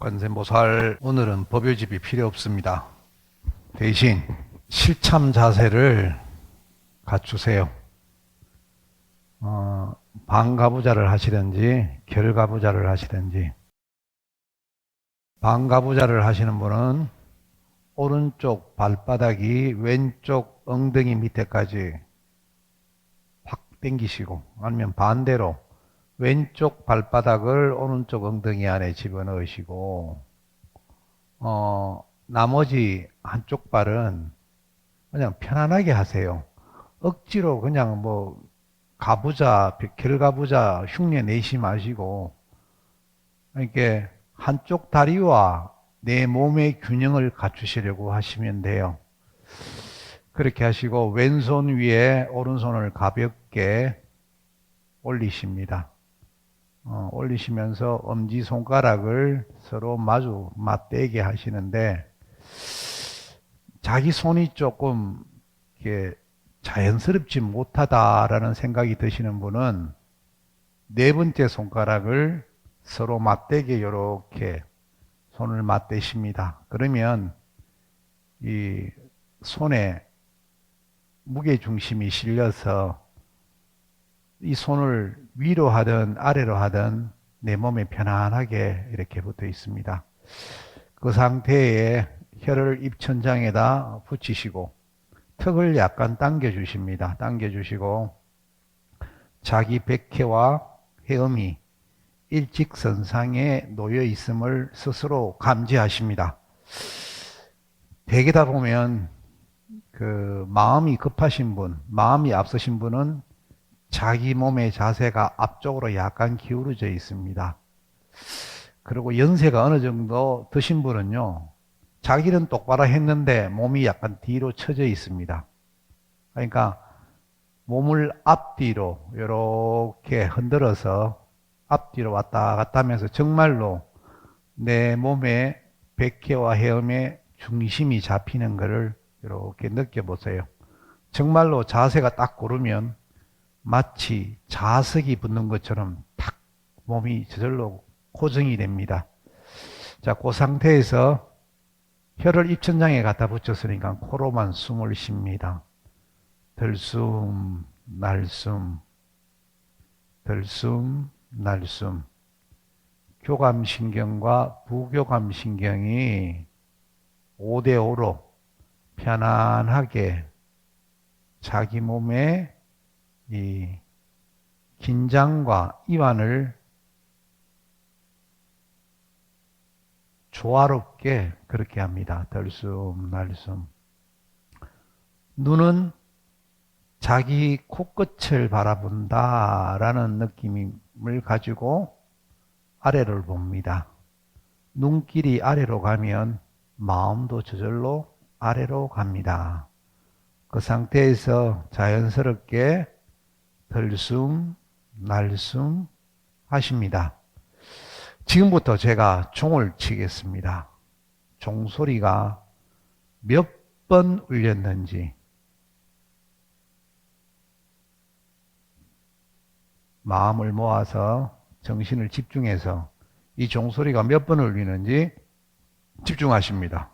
관세음보살, 오늘은 법요집이 필요 없습니다. 대신 실참 자세를 갖추세요. 반가부좌를 하시든지 결가부좌를 하시든지. 반가부좌를 하시는 분은 오른쪽 발바닥이 왼쪽 엉덩이 밑에까지 확 당기시고, 아니면 반대로 왼쪽 발바닥을 오른쪽 엉덩이 안에 집어넣으시고, 나머지 한쪽 발은 그냥 편안하게 하세요. 억지로 그냥 뭐 가부좌, 결가부좌 흉내 내시 마시고, 이렇게 한쪽 다리와 내 몸의 균형을 갖추시려고 하시면 돼요. 그렇게 하시고 왼손 위에 오른손을 가볍게 올리십니다. 올리시면서 엄지손가락을 서로 마주 맞대게 하시는데, 자기 손이 조금 이렇게 자연스럽지 못하다라는 생각이 드시는 분은 네 번째 손가락을 서로 맞대게 이렇게 손을 맞대십니다. 그러면 이 손에 무게중심이 실려서 이 손을 위로 하든 아래로 하든 내 몸에 편안하게 이렇게 붙어 있습니다. 그 상태에 혀를 입천장에다 붙이시고 턱을 약간 당겨 주십니다. 당겨 주시고 자기 백회와 헤엄이 일직선상에 놓여 있음을 스스로 감지하십니다. 대개다 보면 그 마음이 급하신 분, 마음이 앞서신 분은 자기 몸의 자세가 앞쪽으로 약간 기울어져 있습니다. 그리고 연세가 어느 정도 드신 분은요, 자기는 똑바로 했는데 몸이 약간 뒤로 처져 있습니다. 그러니까 몸을 앞뒤로 이렇게 흔들어서 앞뒤로 왔다 갔다 하면서 정말로 내 몸의 백회와 헤엄의 중심이 잡히는 것을 이렇게 느껴보세요. 정말로 자세가 딱 고르면 마치 자석이 붙는 것처럼 탁 몸이 저절로 고정이 됩니다. 자, 그 상태에서 혀를 입천장에 갖다 붙였으니까 코로만 숨을 쉽니다. 들숨, 날숨, 들숨, 날숨. 교감신경과 부교감신경이 5대5로 편안하게 자기 몸에 이 긴장과 이완을 조화롭게 그렇게 합니다. 들숨, 날숨. 눈은 자기 코끝을 바라본다라는 느낌을 가지고 아래를 봅니다. 눈길이 아래로 가면 마음도 저절로 아래로 갑니다. 그 상태에서 자연스럽게 들숨, 날숨 하십니다. 지금부터 제가 종을 치겠습니다. 종소리가 몇 번 울렸는지, 마음을 모아서 정신을 집중해서 이 종소리가 몇 번 울리는지 집중하십니다.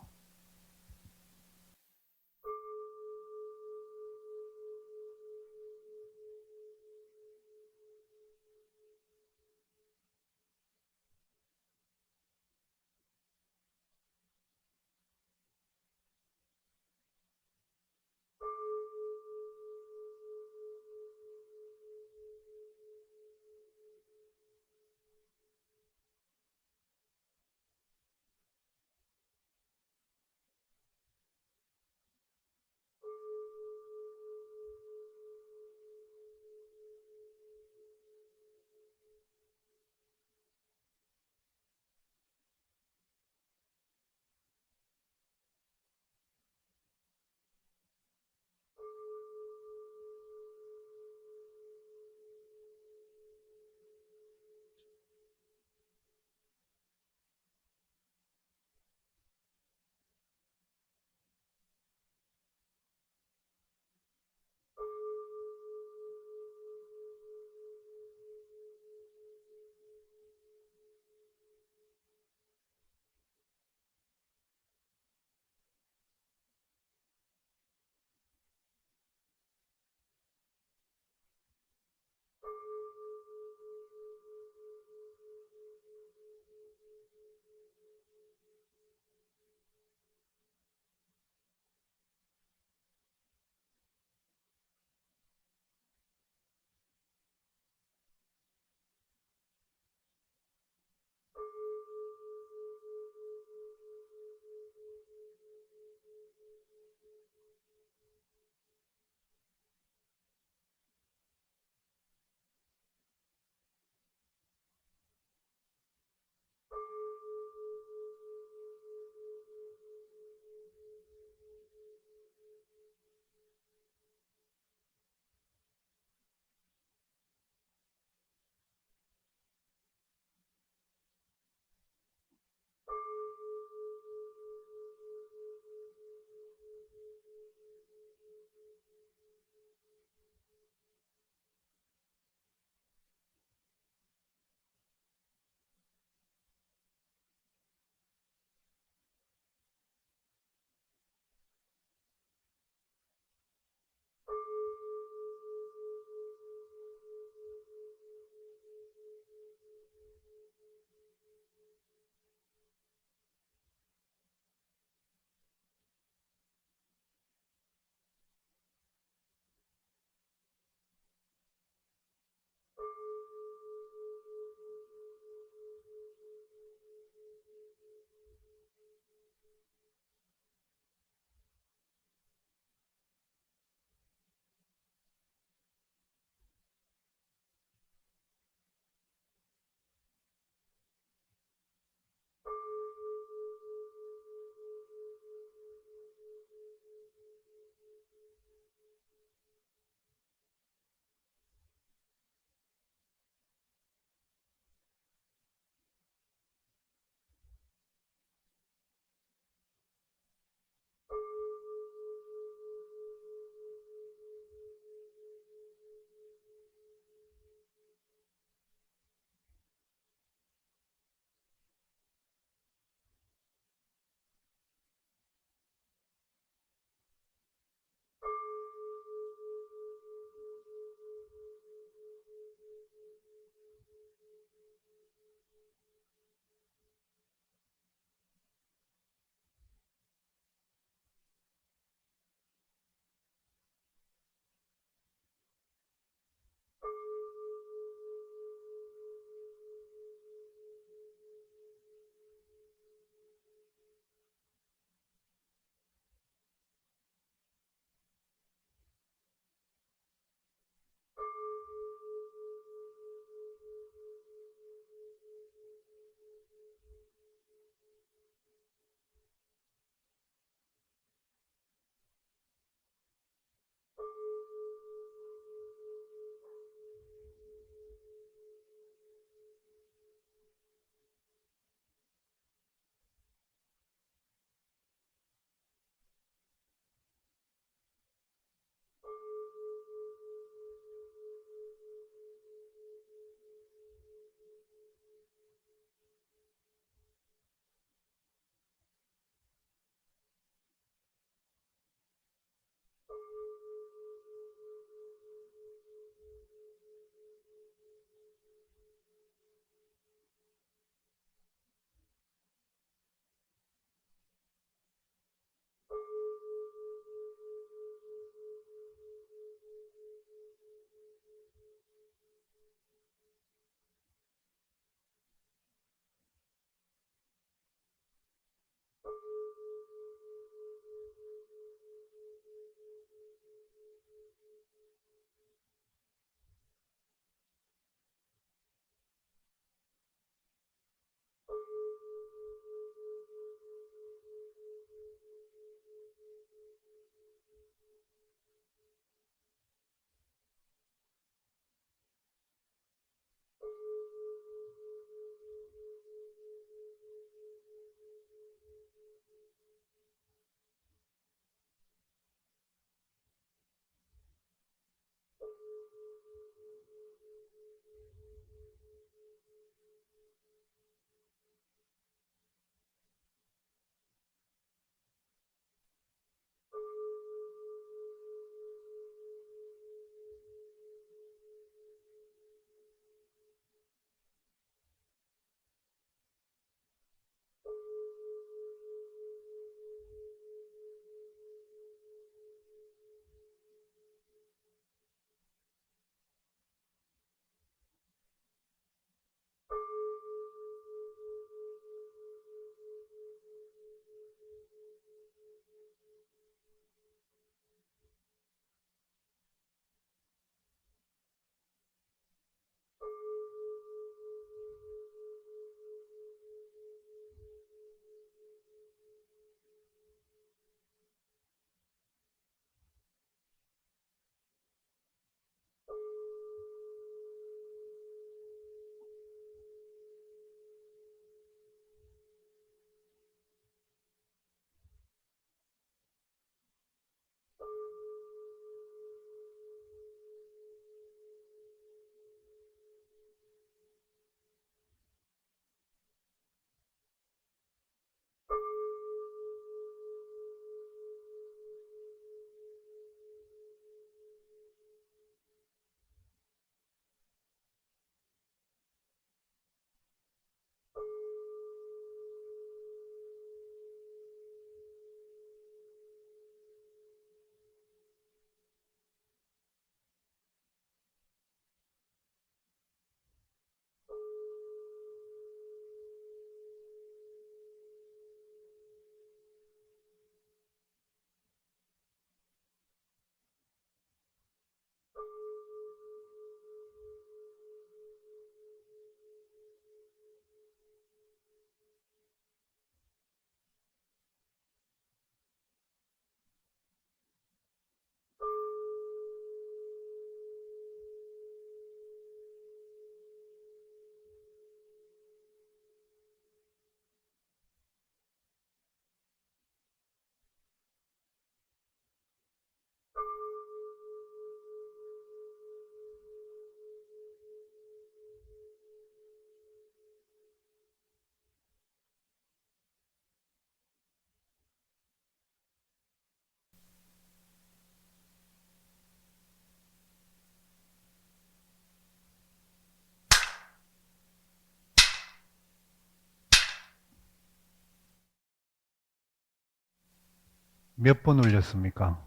몇 번 울렸습니까?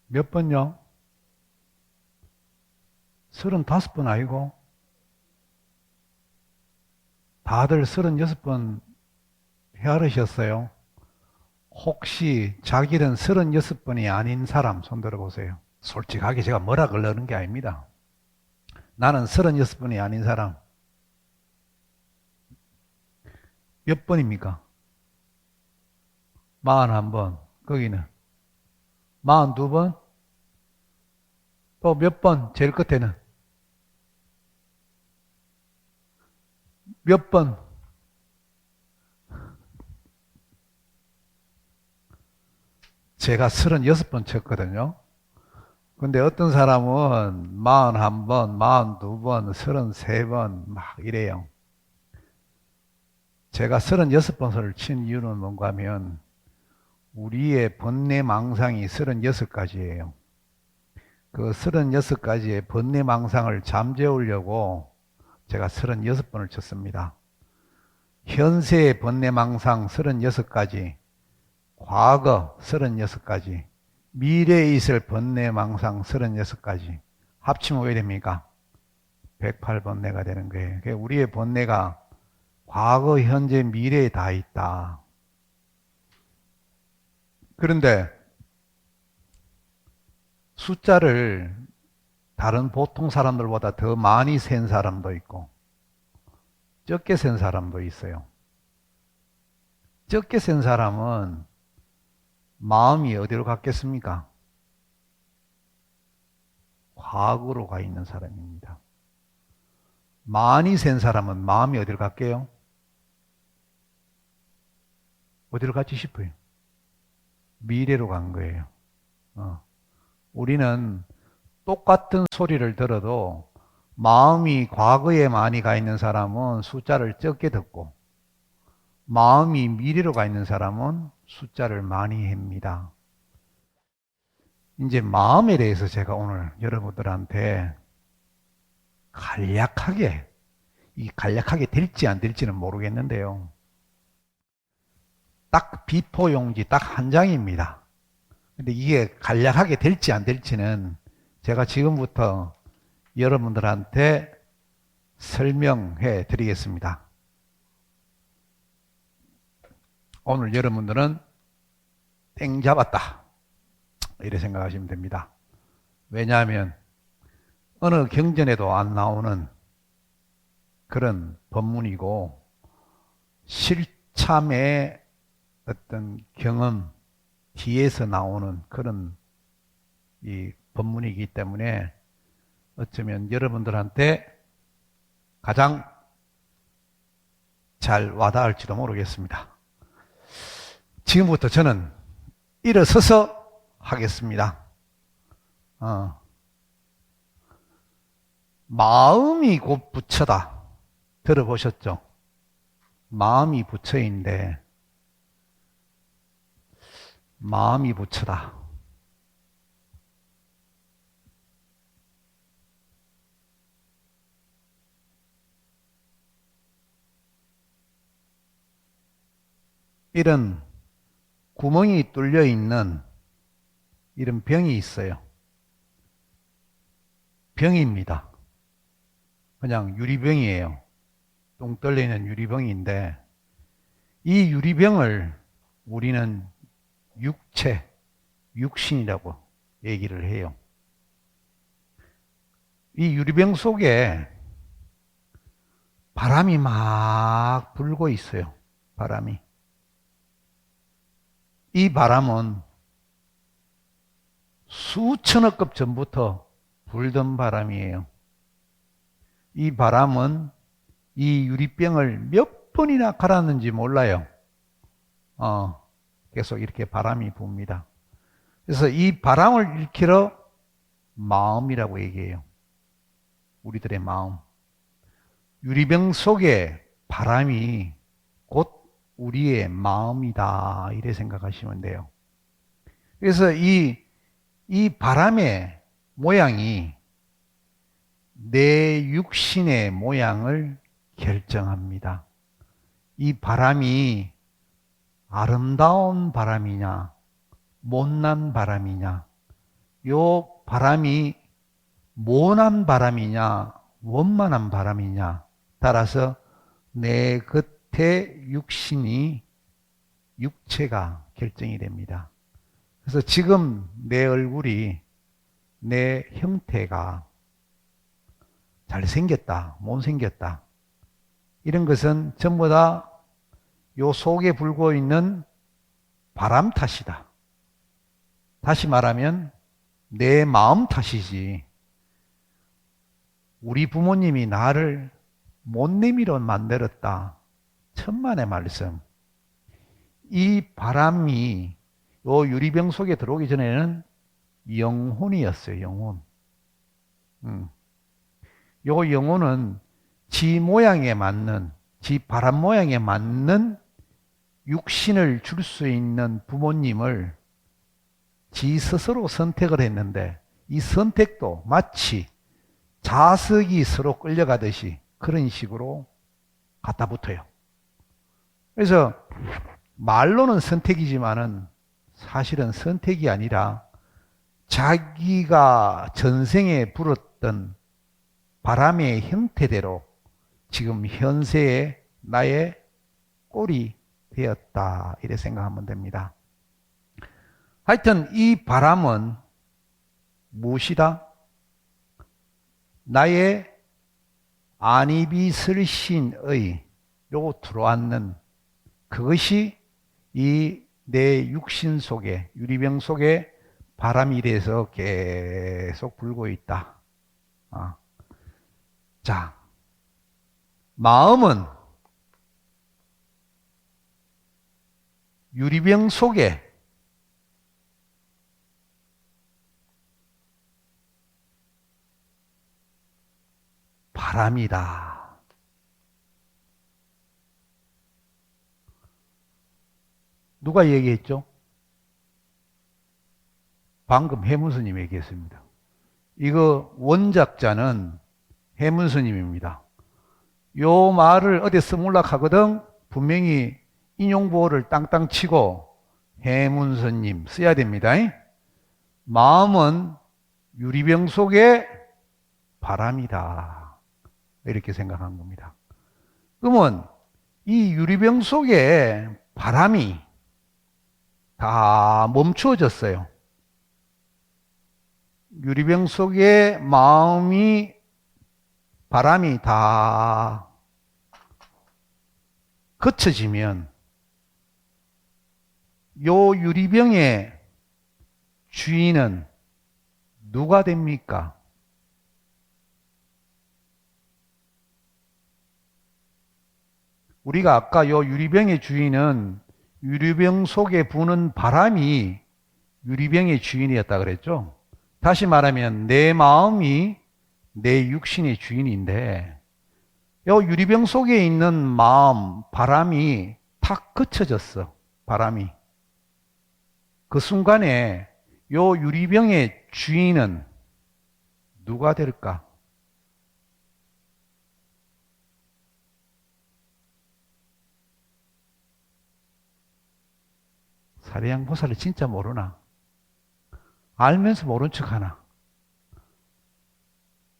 몇 번요? 35번 아니고? 다들 36번 헤아르셨어요? 혹시 자기는 36번이 아닌 사람 손 들어보세요. 솔직하게 제가 뭐라 그러는 게 아닙니다. 나는 36번이 아닌 사람. 몇 번입니까? 41번. 거기는 42번? 또 몇 번? 제일 끝에는 몇 번? 제가 36번 쳤거든요. 근데 어떤 사람은 41번, 42번, 33번 막 이래요. 제가 36번을 친 이유는 뭔가 하면 우리의 번뇌망상이 36가지예요. 그 36가지의 번뇌망상을 잠재우려고 제가 36번을 쳤습니다. 현세의 번뇌망상 36가지, 과거 36가지, 미래에 있을 번뇌망상 36가지 합치면 왜 됩니까? 108번뇌가 되는 거예요. 그러니까 우리의 번뇌가 과거, 현재, 미래에 다 있다. 그런데 숫자를 다른 보통 사람들보다 더 많이 센 사람도 있고 적게 센 사람도 있어요. 적게 센 사람은 마음이 어디로 갔겠습니까? 과거로 가 있는 사람입니다. 많이 센 사람은 마음이 어디로 갈게요? 어디로 갔지 싶어요? 미래로 간 거예요. 우리는 똑같은 소리를 들어도 마음이 과거에 많이 가 있는 사람은 숫자를 적게 듣고 마음이 미래로 가 있는 사람은 숫자를 많이 합니다. 이제 마음에 대해서 제가 오늘 여러분들한테 간략하게, 이 간략하게 될지 안 될지는 모르겠는데요. 딱 비포 용지 딱 한 장입니다. 근데 이게 간략하게 될지 안 될지는 제가 지금부터 여러분들한테 설명해 드리겠습니다. 오늘 여러분들은 땡 잡았다. 이렇게 생각하시면 됩니다. 왜냐하면 어느 경전에도 안 나오는 그런 법문이고 실참의 어떤 경험 뒤에서 나오는 그런 이 법문이기 때문에 어쩌면 여러분들한테 가장 잘 와닿을지도 모르겠습니다. 지금부터 저는 일어서서 하겠습니다. 마음이 곧 부처다. 들어보셨죠? 마음이 부처인데 마음이 부처다. 이런 구멍이 뚫려 있는 이런 병이 있어요. 병입니다. 그냥 유리병이에요. 똥 뚫려 있는 유리병인데 이 유리병을 우리는 육체, 육신이라고 얘기를 해요. 이 유리병 속에 바람이 막 불고 있어요. 바람이. 이 바람은 수천억 급 전부터 불던 바람이에요. 이 바람은 이 유리병을 몇 번이나 갈았는지 몰라요. 계속 이렇게 바람이 붑니다. 그래서 이 바람을 일으키러 마음이라고 얘기해요. 우리들의 마음. 유리병 속에 바람이 곧 우리의 마음이다. 이래 생각하시면 돼요. 그래서 이 바람의 모양이 내 육신의 모양을 결정합니다. 이 바람이 아름다운 바람이냐, 못난 바람이냐, 요 바람이 모난 바람이냐, 원만한 바람이냐 따라서 내 겉의 육체가 결정이 됩니다. 그래서 지금 내 얼굴이, 내 형태가 잘생겼다, 못생겼다, 이런 것은 전부 다 요 속에 불고 있는 바람 탓이다. 다시 말하면 내 마음 탓이지. 우리 부모님이 나를 못내미로 만들었다. 천만의 말씀. 이 바람이 요 유리병 속에 들어오기 전에는 영혼이었어요. 영혼. 요 영혼은 지 모양에 맞는, 지 바람 모양에 맞는 육신을 줄 수 있는 부모님을 지 스스로 선택을 했는데, 이 선택도 마치 자석이 서로 끌려가듯이 그런 식으로 갖다 붙어요. 그래서 말로는 선택이지만은 사실은 선택이 아니라 자기가 전생에 불었던 바람의 형태대로 지금 현세의 나의 꼴이 되었다, 이렇게 생각하면 됩니다. 하여튼 이 바람은 무엇이다? 나의 안이비설신의 요 들어왔는 그것이 이 내 육신 속에, 유리병 속에 바람이 돼서 계속 불고 있다. 자, 마음은 유리병 속에 바람이다. 누가 얘기했죠? 방금 해문스님이 얘기했습니다. 이거 원작자는 해문스님입니다. 요 말을 어디 써물락 하거든 분명히 인용보호를 땅땅 치고 해문스님 써야 됩니다. 마음은 유리병 속에 바람이다, 이렇게 생각한 겁니다. 그러면 이 유리병 속에 바람이 다 멈추어졌어요. 유리병 속에 마음이, 바람이 다 거쳐지면 요 유리병의 주인은 누가 됩니까? 우리가 아까 요 유리병의 주인은 유리병 속에 부는 바람이 유리병의 주인이었다 그랬죠? 다시 말하면 내 마음이 내 육신의 주인인데, 요 유리병 속에 있는 마음, 바람이 탁 거쳐졌어. 바람이. 그 순간에 요 유리병의 주인은 누가 될까? 사리양보살을 진짜 모르나? 알면서 모른 척 하나?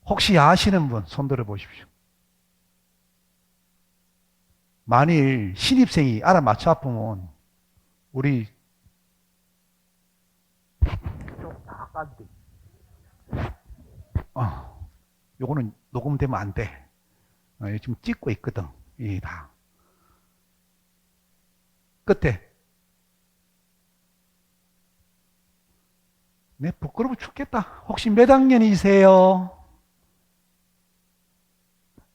혹시 아시는 분 손 들어 보십시오. 만일 신입생이 알아맞혀 아프면 우리 요거는 녹음되면 안 돼. 지금 찍고 있거든. 이 다. 끝에. 네, 부끄러워 죽겠다. 혹시 몇 학년이세요?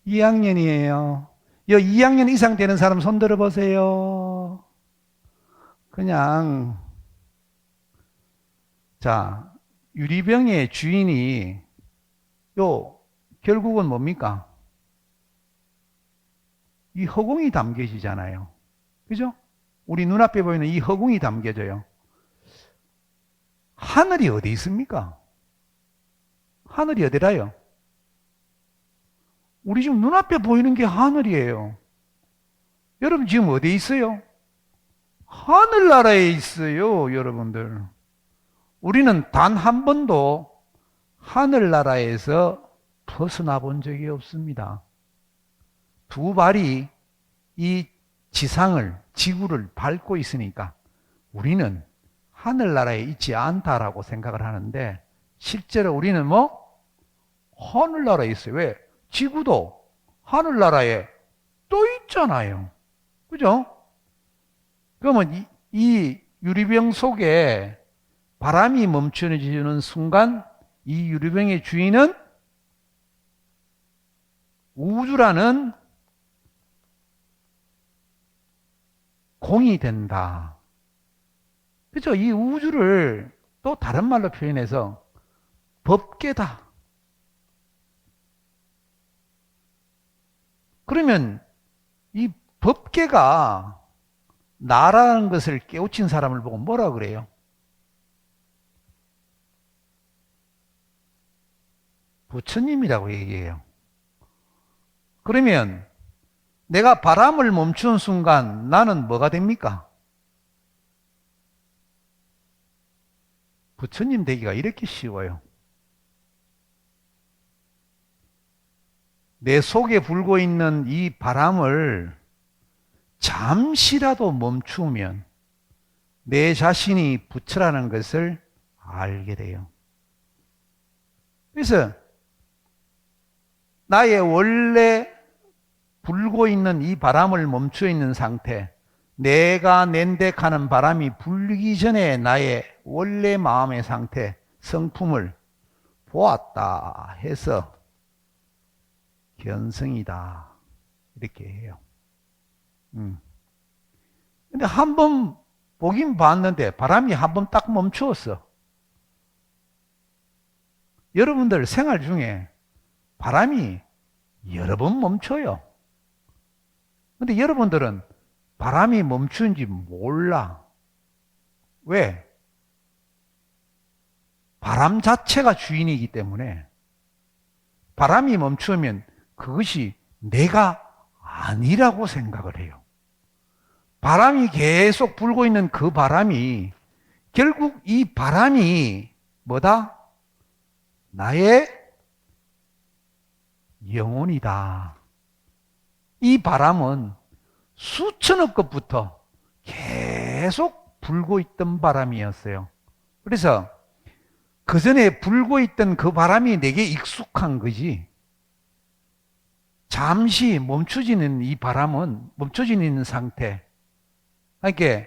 2학년이에요. 2학년 이상 되는 사람 손 들어보세요. 그냥, 자, 유리병의 주인이, 결국은 뭡니까? 이 허공이 담겨지잖아요. 그죠? 우리 눈앞에 보이는 이 허공이 담겨져요. 하늘이 어디 있습니까? 하늘이 어디라요? 우리 지금 눈앞에 보이는 게 하늘이에요. 여러분 지금 어디 있어요? 하늘나라에 있어요, 여러분들. 우리는 단 한 번도 하늘나라에서 벗어나 본 적이 없습니다. 두 발이 이 지상을, 지구를 밟고 있으니까 우리는 하늘나라에 있지 않다라고 생각을 하는데, 실제로 우리는 뭐? 하늘나라에 있어요. 왜? 지구도 하늘나라에 또 있잖아요. 그죠? 그러면 이 유리병 속에 바람이 멈춰지는 순간 이 유리병의 주인은 우주라는 공이 된다. 그죠? 이 우주를 또 다른 말로 표현해서 법계다. 그러면 이 법계가 나라는 것을 깨우친 사람을 보고 뭐라 그래요? 부처님이라고 얘기해요. 그러면 내가 바람을 멈추는 순간 나는 뭐가 됩니까? 부처님 되기가 이렇게 쉬워요. 내 속에 불고 있는 이 바람을 잠시라도 멈추면 내 자신이 부처라는 것을 알게 돼요. 그래서 나의 원래 불고 있는 이 바람을 멈춰 있는 상태, 내가 낸덱하는 바람이 불기 전에 나의 원래 마음의 상태, 성품을 보았다 해서 견성이다 이렇게 해요. 근데 한 번 보긴 봤는데 바람이 한 번 딱 멈추었어. 여러분들 생활 중에 바람이 여러 번 멈춰요. 근데 여러분들은 바람이 멈추는지 몰라. 왜? 바람 자체가 주인이기 때문에 바람이 멈추면 그것이 내가 아니라고 생각을 해요. 바람이 계속 불고 있는 그 바람이 결국 이 바람이 뭐다? 나의 영혼이다. 이 바람은 수천억 것부터 계속 불고 있던 바람이었어요. 그래서 그 전에 불고 있던 그 바람이 내게 익숙한 거지. 잠시 멈춰지는 이 바람은 멈춰지는 상태. 그러니까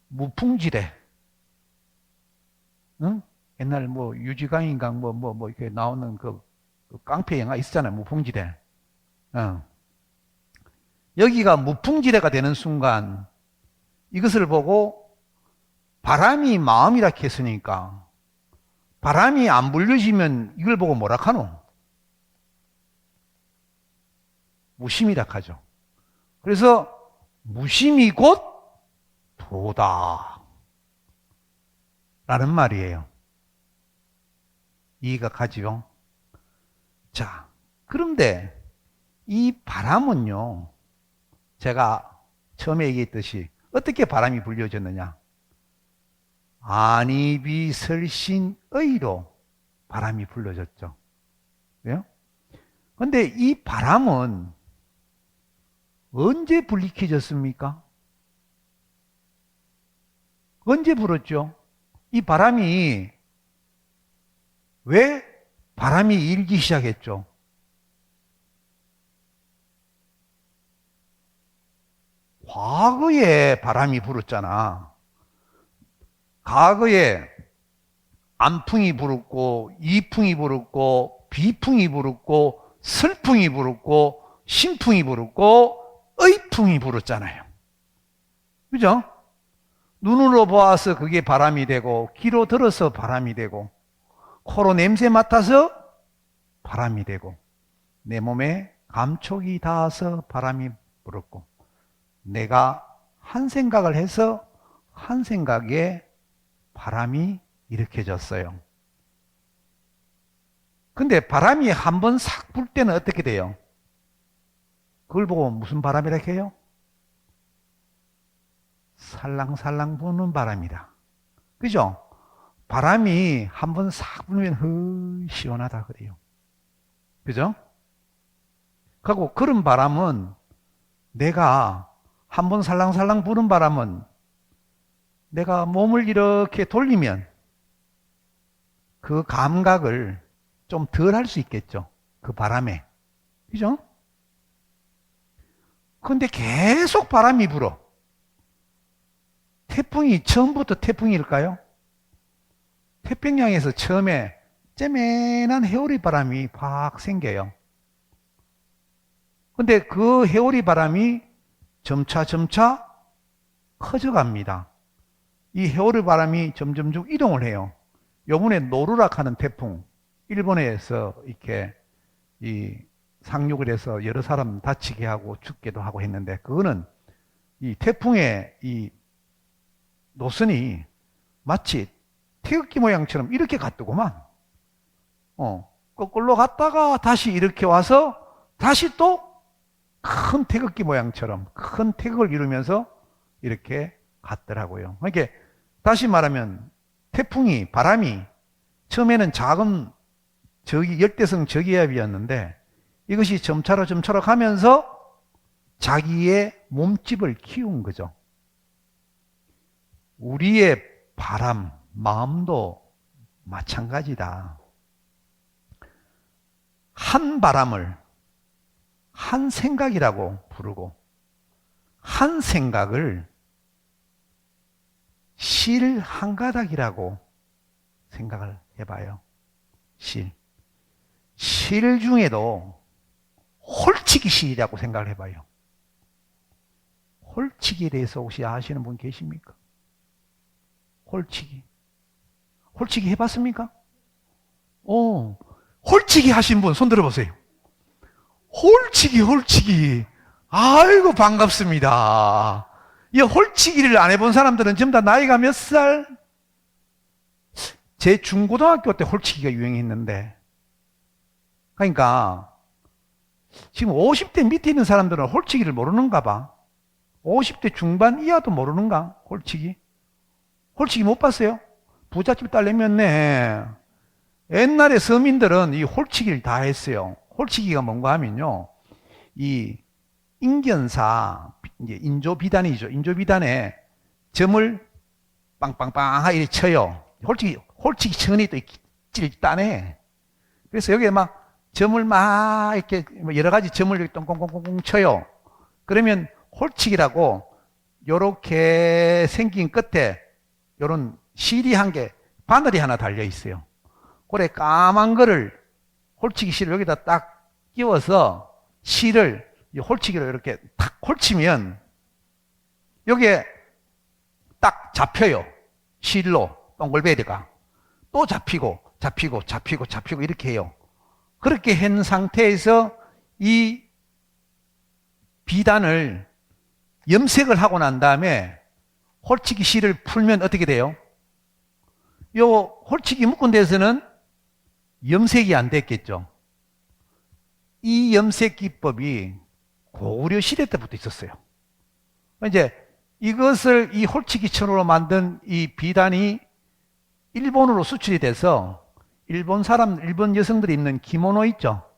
무풍지대. 응? 옛날 뭐 유지강인가 뭐 이렇게 나오는 그 깡패 영화 있었잖아요. 무풍지대. 여기가 무풍지대가 되는 순간 이것을 보고 바람이 마음이라 했으니까 바람이 안 불려지면 이걸 보고 뭐라 하노? 무심이라 하죠. 그래서 무심이 곧 도다 라는 말이에요. 이해가 가지요? 자, 그런데 이 바람은요, 제가 처음에 얘기했듯이 어떻게 바람이 불려졌느냐? 안이비설신의로 바람이 불려졌죠. 그래요? 근데 이 바람은 언제 불리켜졌습니까? 언제 불었죠? 이 바람이 왜 바람이 일기 시작했죠? 과거에 바람이 불었잖아. 과거에 안풍이 불었고, 이풍이 불었고, 비풍이 불었고, 설풍이 불었고, 신풍이 불었고, 의풍이 불었잖아요. 그죠? 눈으로 보아서 그게 바람이 되고, 귀로 들어서 바람이 되고, 코로 냄새 맡아서 바람이 되고, 내 몸에 감촉이 닿아서 바람이 불었고, 내가 한 생각을 해서 한 생각에 바람이 일으켜졌어요. 근데 바람이 한 번 싹 불 때는 어떻게 돼요? 그걸 보고 무슨 바람이라 해요? 살랑살랑 부는 바람이다. 그죠? 바람이 한번 싹 불면 시원하다 그래요. 그죠? 그리고 그런 바람은 내가 한번 살랑살랑 부는 바람은 내가 몸을 이렇게 돌리면 그 감각을 좀 덜 할 수 있겠죠. 그 바람에. 그죠? 근데 계속 바람이 불어. 태풍이 처음부터 태풍일까요? 태평양에서 처음에 째매난 해오리 바람이 확 생겨요. 근데 그 해오리 바람이 점차 커져갑니다. 이 해오리 바람이 점점 이동을 해요. 요번에 노루락하는 태풍, 일본에서 이렇게 이 상륙을 해서 여러 사람 다치게 하고 죽기도 하고 했는데, 그거는 이 태풍의 이 노선이 마치 태극기 모양처럼 이렇게 갔더구만. 거꾸로 갔다가 다시 이렇게 와서 다시 또 큰 태극기 모양처럼 큰 태극을 이루면서 이렇게 갔더라고요. 그러니까 다시 말하면 태풍이, 바람이 처음에는 작은 열대성 저기압이었는데 이것이 점차로 가면서 자기의 몸집을 키운 거죠. 우리의 바람, 마음도 마찬가지다. 한 바람을 한 생각이라고 부르고, 한 생각을 실 한 가닥이라고 생각을 해봐요. 실 중에도 홀치기 실이라고 생각을 해봐요. 홀치기에 대해서 혹시 아시는 분 계십니까? 홀치기 해봤습니까? 홀치기 하신 분 손 들어보세요. 홀치기. 아이고, 반갑습니다. 이 홀치기를 안 해본 사람들은 전부 다 나이가 몇 살? 제 중고등학교 때 홀치기가 유행했는데, 그러니까 지금 50대 밑에 있는 사람들은 홀치기를 모르는가 봐. 50대 중반 이하도 모르는가? 홀치기 못 봤어요? 부잣집 딸내미였네. 옛날에 서민들은 이 홀치기를 다 했어요. 홀치기가 뭔가 하면요, 이 인견사, 이제 인조비단이죠. 인조비단에 점을 빵빵빵 이렇게 쳐요. 홀치기 천이 또 찔따네. 그래서 여기에 막 점을 막 이렇게 여러 가지 점을 이렇게 똥꽁꽁꽁 쳐요. 그러면 홀치기라고 요렇게 생긴 끝에 요런 실이 한 개, 바늘이 하나 달려 있어요. 그래 까만 거를 홀치기 실을 여기다 딱 끼워서 실을 홀치기로 이렇게 탁 홀치면 여기에 딱 잡혀요. 실로 동글베리가 또 잡히고 이렇게 해요. 그렇게 한 상태에서 이 비단을 염색을 하고 난 다음에 홀치기 실을 풀면 어떻게 돼요? 요 홀치기 묶은 데서는 염색이 안 됐겠죠. 이 염색 기법이 고구려 시대 때부터 있었어요. 이제 이것을 이 홀치기 천으로 만든 이 비단이 일본으로 수출이 돼서 일본 여성들이 입는 기모노 있죠?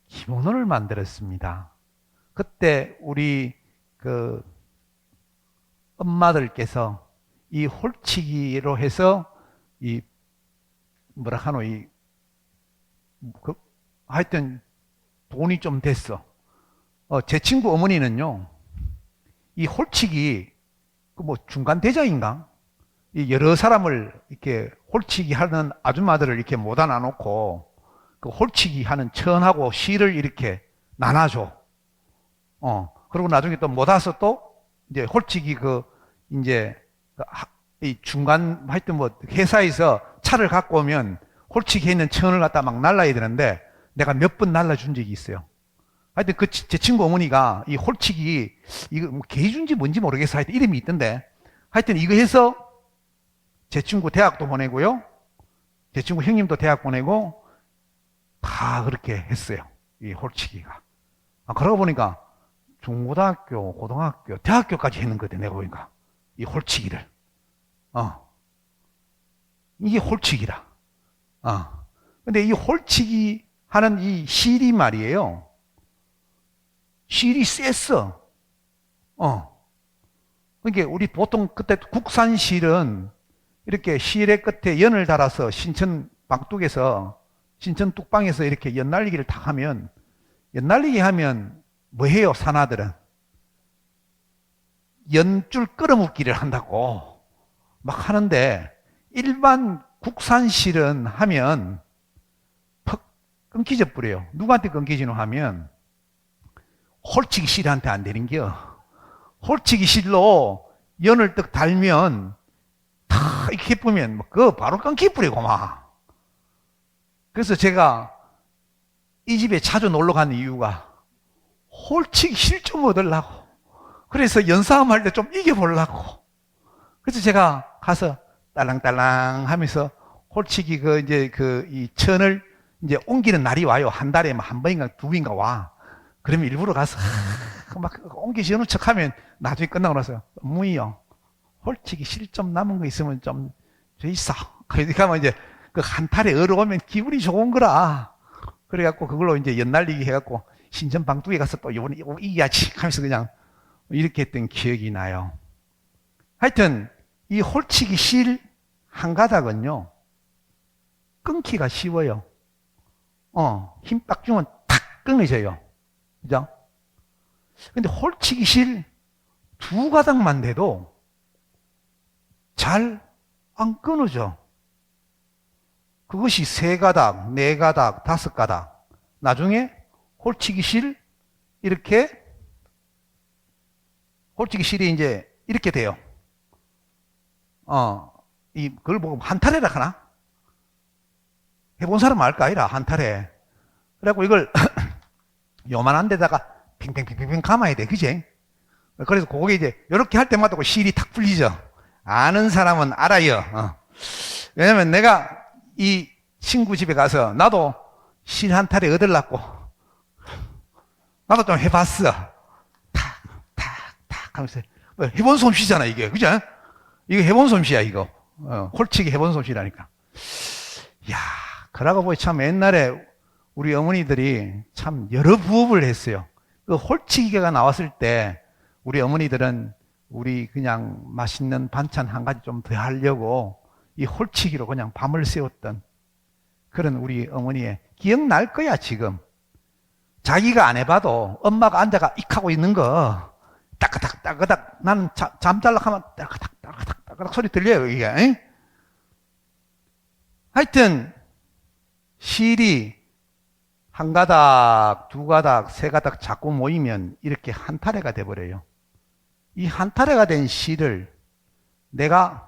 기모노를 만들었습니다. 그때 우리 그 엄마들께서 이 홀치기로 해서 이 뭐라 하노, 하여튼 돈이 좀 됐어. 제 친구 어머니는요, 이 홀치기 그 뭐 중간 대장인가? 이 여러 사람을 이렇게 홀치기 하는 아줌마들을 이렇게 모아 놔놓고 그 홀치기 하는 천하고 실을 이렇게 나눠줘. 그리고 나중에 또 모아서 또 이제 홀치기 이제 이 중간 하여튼 뭐 회사에서 차를 갖고 오면 홀치기 있는 천을 갖다 막 날라야 되는데 내가 몇 번 날라준 적이 있어요. 하여튼 제 친구 어머니가 이 홀치기 이거 뭐 개준지 뭔지 모르겠어. 하여튼 이름이 있던데 하여튼 이거 해서 제 친구 대학도 보내고요. 제 친구 형님도 대학 보내고 다 그렇게 했어요. 이 홀치기가. 그러고 보니까 중고등학교, 고등학교, 대학교까지 했는 거대, 내가 보니까. 이 홀치기를. 이게 홀치기라. 근데 이 홀치기 하는 이 실이 말이에요. 실이 셌어. 그러니까 우리 보통 그때 국산 실은 이렇게 실의 끝에 연을 달아서 신천 방뚝에서, 신천 뚝방에서 이렇게 연날리기를 탁 하면, 연날리기 하면 뭐 해요, 산화들은? 연줄 끌어묶기를 한다고 막 하는데, 일반 국산 실은 하면 퍽 끊기져 버려요. 누구한테 끊기지노 하면 홀치기 실한테 안 되는겨. 홀치기 실로 연을 딱 달면 다 이렇게 보면 그거 바로 끊기 버리고 막. 그래서 제가 이 집에 자주 놀러 가는 이유가 홀치기 실 좀 얻으려고. 그래서 연싸움 할 때 좀 이겨보려고. 그래서 제가 가서 딸랑딸랑 하면서 홀치기 이 천을 이제 옮기는 날이 와요. 한 달에 한 번인가 두 번인가 와. 그러면 일부러 가서 막 옮기시는 척 하면 나중에 끝나고 나서 무이요. 홀치기 실 좀 남은 거 있으면 좀 줘 있어. 그러니까 하면 이제 그 한 탈에 얼어오면 기분이 좋은 거라. 그래갖고 그걸로 이제 연날리기 해갖고 신전 방뚝에 가서 또 이번에 이겨야지 하면서 그냥 이렇게 했던 기억이 나요. 하여튼 이 홀치기 실 한 가닥은요, 끊기가 쉬워요. 힘 딱 주면 탁 끊어져요. 그죠? 근데 홀치기 실 두 가닥만 돼도 잘 안 끊어져. 그것이 세 가닥, 네 가닥, 다섯 가닥. 나중에 홀치기 실 이렇게, 홀치기 실이 이제 이렇게 돼요. 그걸 보고 한타래라 하나? 해본 사람 알까? 아니라, 한타래. 그래갖고 이걸 요만한 데다가 팽팽팽팽 감아야 돼. 그지? 그래서 그게 이제, 이렇게 할 때마다 실이 탁 풀리죠? 아는 사람은 알아요. 왜냐면 내가 이 친구 집에 가서 나도 실 한 타래 얻으려고 나도 좀 해봤어. 탁, 탁, 탁 하면서. 해본 솜씨잖아, 이게. 그죠? 이거 해본 솜씨야, 이거. 홀치기 해본 솜씨라니까. 야, 그러고 보니 참 옛날에 우리 어머니들이 참 여러 부업을 했어요. 그 홀치기가 나왔을 때 우리 어머니들은 우리 그냥 맛있는 반찬 한 가지 좀 더 하려고 이 홀치기로 그냥 밤을 새웠던 그런 우리 어머니의 기억날 거야, 지금. 자기가 안 해봐도 엄마가 앉아가 익하고 있는 거 따그닥 따그닥, 나는 잠잘락 하면 따그닥 따그닥 따그닥 소리 들려요, 이게. 에? 하여튼 실이 한 가닥, 두 가닥, 세 가닥 자꾸 모이면 이렇게 한 타래가 돼버려요. 이 한 타래가 된 실을 내가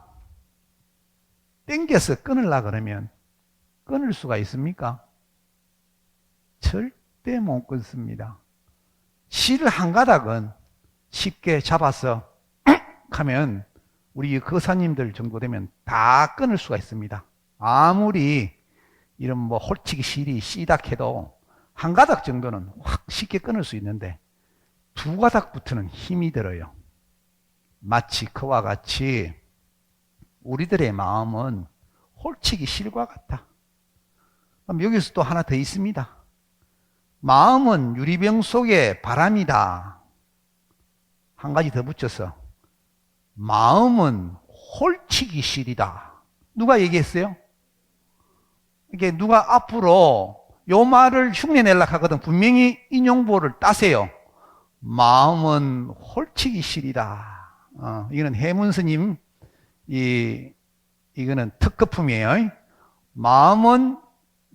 땡겨서 끊으려고 그러면 끊을 수가 있습니까? 절대 못 끊습니다. 실 한 가닥은 쉽게 잡아서 하면 우리 거사님들 정도 되면 다 끊을 수가 있습니다. 아무리 이런 뭐 홀치기 실이 씨닥해도 한 가닥 정도는 확 쉽게 끊을 수 있는데 두 가닥부터는 힘이 들어요. 마치 그와 같이 우리들의 마음은 홀치기 실과 같다. 그럼 여기서 또 하나 더 있습니다. 마음은 유리병 속의 바람이다. 한 가지 더 붙여서 마음은 홀치기 실이다. 누가 얘기했어요? 이게 누가 앞으로 요 말을 흉내내려고 하거든. 분명히 인용보를 따세요. 마음은 홀치기 실이다. 이거는 해문 스님, 이거는 특급품이에요. 마음은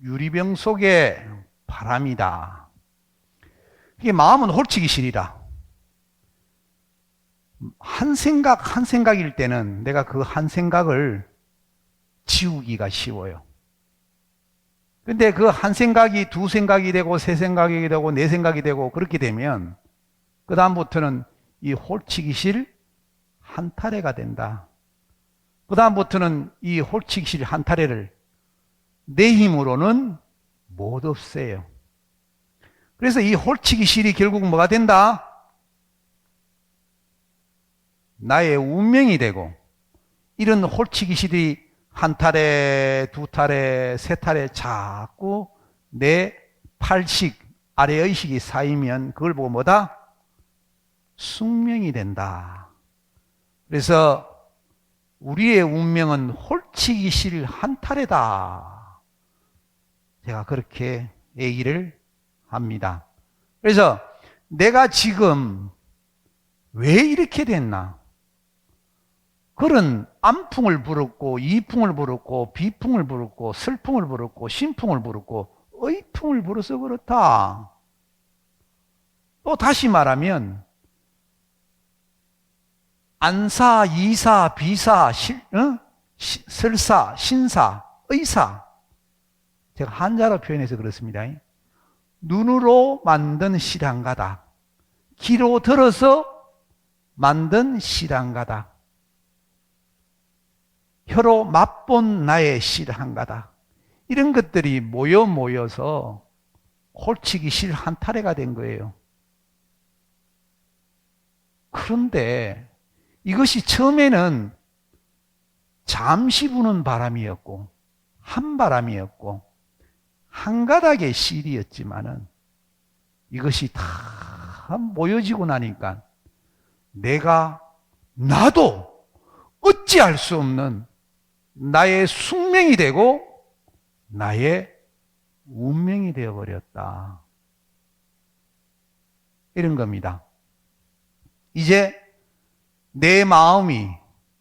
유리병 속의 바람이다. 이게 마음은 홀치기 실이다. 한 생각 한 생각일 때는 내가 그 한 생각을 지우기가 쉬워요. 근데 그 한 생각이 두 생각이 되고 세 생각이 되고 네 생각이 되고 그렇게 되면 그 다음부터는 이 홀치기 실 한 타래가 된다. 그 다음부터는 이 홀치기 실 한 타래를 내 힘으로는 못 없애요. 그래서 이 홀치기 실이 결국 뭐가 된다? 나의 운명이 되고, 이런 홀치기실이 한 타래, 두 타래, 세 타래 자꾸 내 팔식, 아래의식이 쌓이면 그걸 보고 뭐다? 숙명이 된다. 그래서 우리의 운명은 홀치기실 한 타래다. 제가 그렇게 얘기를 합니다. 그래서 내가 지금 왜 이렇게 됐나? 그런 안풍을 부르고 이풍을 부르고 비풍을 부르고 슬풍을 부르고 신풍을 부르고 의풍을 불어서 그렇다. 또 다시 말하면 안사, 이사, 비사, 설사, 신사, 의사. 제가 한자로 표현해서 그렇습니다. 눈으로 만든 실한가다. 귀로 들어서 만든 실한가다. 혀로 맛본 나의 실한가다. 이런 것들이 모여서 홀치기 실 한 타래가 된 거예요. 그런데 이것이 처음에는 잠시 부는 바람이었고 한바람이었고 한 가닥의 실이었지만은 이것이 다 모여지고 나니까 나도 어찌할 수 없는 나의 숙명이 되고 나의 운명이 되어버렸다. 이런 겁니다. 이제 내 마음이,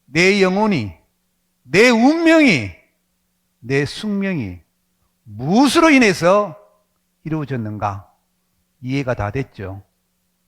내 영혼이, 내 운명이, 내 숙명이 무엇으로 인해서 이루어졌는가? 이해가 다 됐죠.